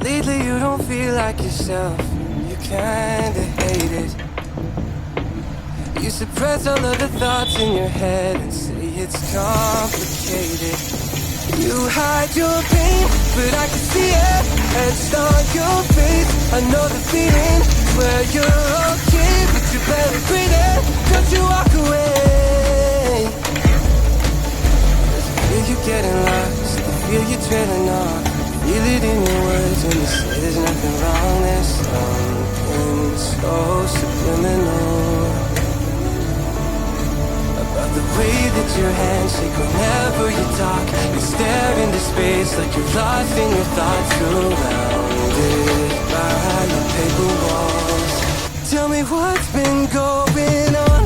Lately you don't feel like yourself, you kinda hate it. You suppress all of the thoughts in your head and say it's complicated. You hide your pain, but I can see it etched on your face. I know the feeling, swear you're okay, but you're barely breathing. Don't you walk away. I feel you getting lost, I feel you trailing off. Feel it in your words when you say there's nothing wrong. There's something so subliminal about the way that your hands shake whenever you talk. You stare into space like you're lost in your thoughts, surrounded by your paper walls. Tell me what's been going on.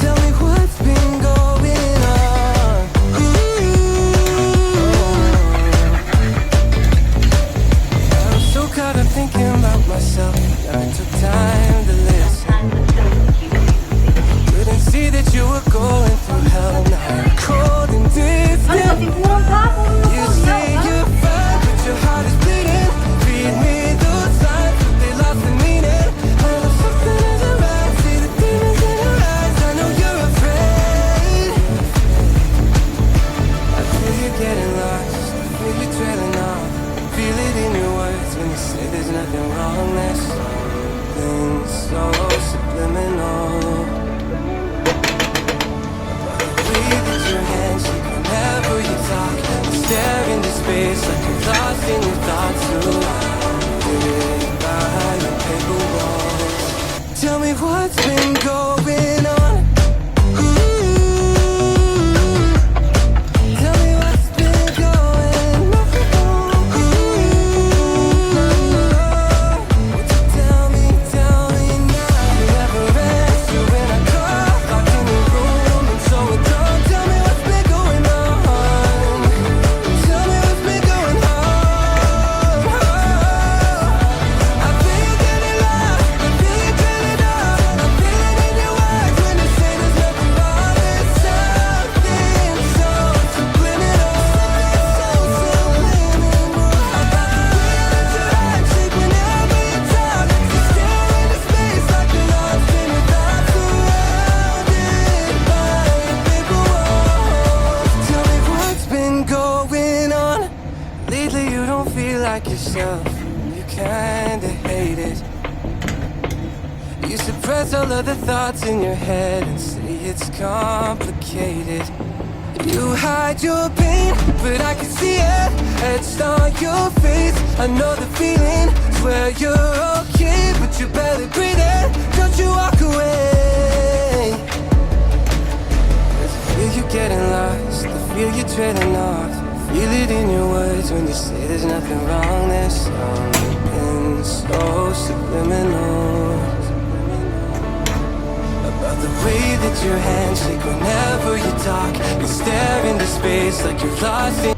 Tell me what's been going on. I'm so caught up thinking about myself, never took time to listen. Couldn't see that you were going through hell, now you're cold and distant. You say you're fine, but your heart is bleeding. Read me those lines, but they lost the meaning. I know something isn't right, see the demons in your eyes. I know you're afraid. I feel you getting lost, I feel you trailing off. Feel it in your words when you say there's nothing wrong. There's something so subliminal about the way that your hands shake whenever you talk. You stare into space like you're lost in your thoughts, surrounded by your paper walls. Tell me what's been going on. Tell me what's been going on. Would you tell me now? You never answer when I call, locked in your room and so alone. Tell me what's been going on. Tell me what's been going on. I feel you getting lost, I feel you trailing off. I feel it in your words when you say there's nothing wrong. There's something so subliminal about the way that your hands shake whenever you talk. You stare into space like you're lost in your thoughts, surrounded by paper walls. Tell me what's been going on. Lately you don't feel like yourself, you kinda hate it. You suppress all of the thoughts in your head and say it's complicated. You hide your pain, but I can see it etched on your face. I know the feeling, swear you're okay, but you're barely breathing. Don't you walk away. 'Cause I feel you getting lost, I feel you trailing off. Feel it in your words when you say there's nothing wrong. There's something so subliminal about the way that your hands shake whenever you talk. You stare into space like you're lost in